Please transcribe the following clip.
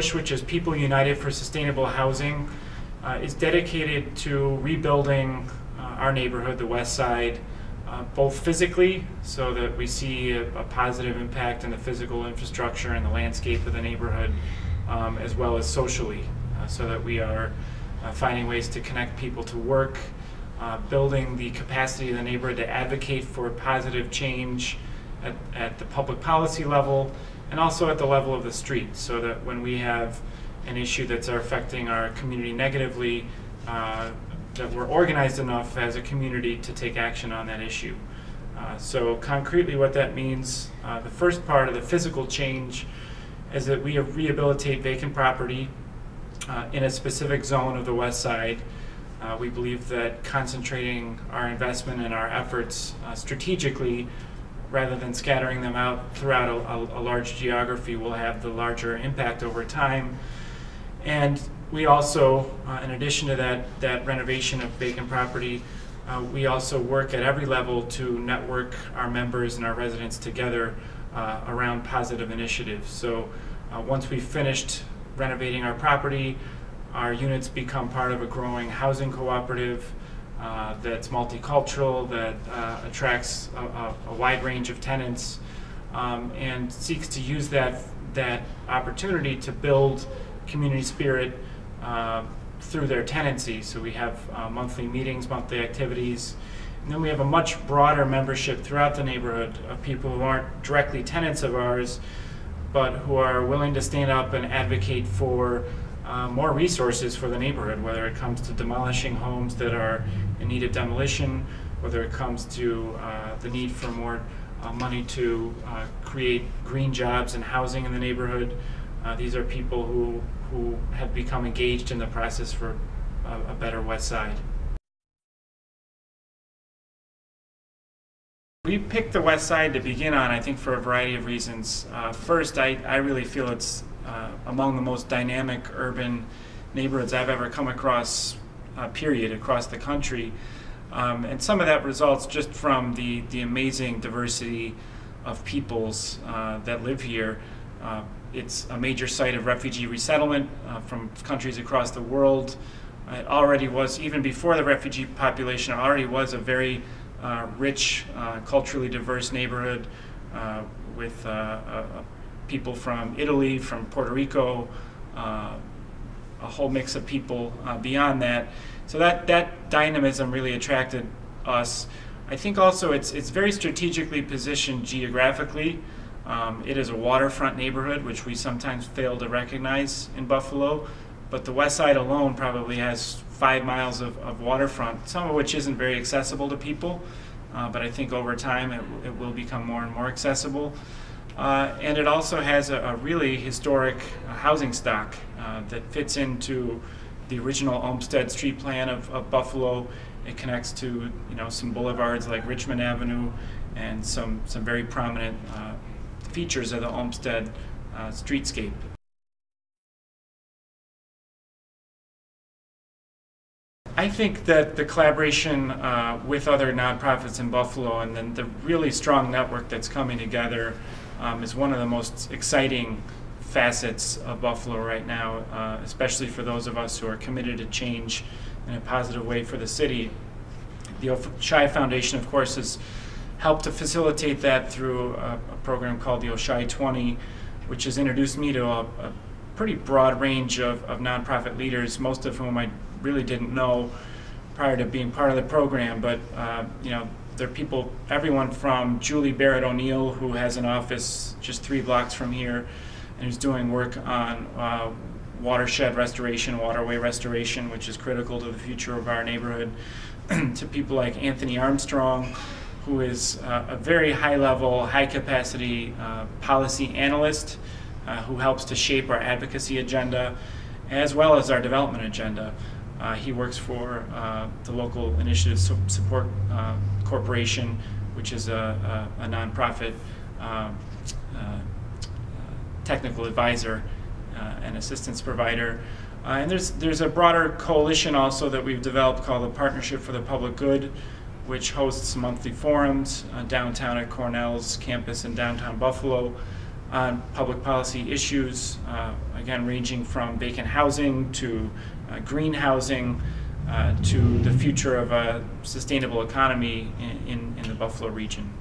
PUSH, which is People United for Sustainable Housing, is dedicated to rebuilding our neighborhood, the West Side, both physically, so that we see a positive impact in the physical infrastructure and the landscape of the neighborhood, as well as socially, so that we are finding ways to connect people to work, building the capacity of the neighborhood to advocate for positive change at the public policy level, and also at the level of the street, so that when we have an issue that's affecting our community negatively, that we're organized enough as a community to take action on that issue. So concretely what that means, the first part of the physical change is that we rehabilitate vacant property in a specific zone of the West Side. We believe that concentrating our investment and our efforts strategically, rather than scattering them out throughout a large geography, will have the larger impact over time. And we also, in addition to that renovation of vacant property, we also work at every level to network our members and our residents together around positive initiatives. So once we've finished renovating our property, our units become part of a growing housing cooperative that's multicultural, that attracts a wide range of tenants, and seeks to use that opportunity to build community spirit through their tenancy. So we have monthly meetings, monthly activities, and then we have a much broader membership throughout the neighborhood of people who aren't directly tenants of ours, but who are willing to stand up and advocate for more resources for the neighborhood, whether it comes to demolishing homes that are in need of demolition, whether it comes to the need for more money to create green jobs and housing in the neighborhood. These are people who have become engaged in the process for a better West Side. We picked the West Side to begin on, I think, for a variety of reasons. First, I really feel it's among the most dynamic urban neighborhoods I've ever come across, period, across the country. And some of that results just from the amazing diversity of peoples that live here. It's a major site of refugee resettlement from countries across the world. It already was, even before the refugee population, it already was a very rich, culturally diverse neighborhood with people from Italy, from Puerto Rico, a whole mix of people beyond that. So that dynamism really attracted us. I think also it's very strategically positioned geographically. It is a waterfront neighborhood, which we sometimes fail to recognize in Buffalo, but the West Side alone probably has 5 miles of waterfront, some of which isn't very accessible to people, but I think over time it will become more and more accessible. And it also has a really historic housing stock that fits into the original Olmsted Street Plan of Buffalo. It connects to some boulevards like Richmond Avenue and some very prominent features of the Olmsted streetscape. I think that the collaboration with other nonprofits in Buffalo and then the really strong network that's coming together is one of the most exciting facets of Buffalo right now, especially for those of us who are committed to change in a positive way for the city. The Oishei Foundation, of course, has helped to facilitate that through a program called the Oishei 20, which has introduced me to a pretty broad range of nonprofit leaders, most of whom I really didn't know prior to being part of the program. But there are people, everyone from Julie Barrett O'Neill, who has an office just 3 blocks from here, and who's doing work on watershed restoration, waterway restoration, which is critical to the future of our neighborhood, to people like Anthony Armstrong, who is a very high-level, high-capacity policy analyst who helps to shape our advocacy agenda as well as our development agenda. He works for the Local Initiative Support Corporation, which is a nonprofit technical advisor and assistance provider. And there's a broader coalition also that we've developed called the Partnership for the Public Good, which hosts monthly forums downtown at Cornell's campus in downtown Buffalo, on public policy issues, again, ranging from vacant housing to green housing to the future of a sustainable economy in the Buffalo region.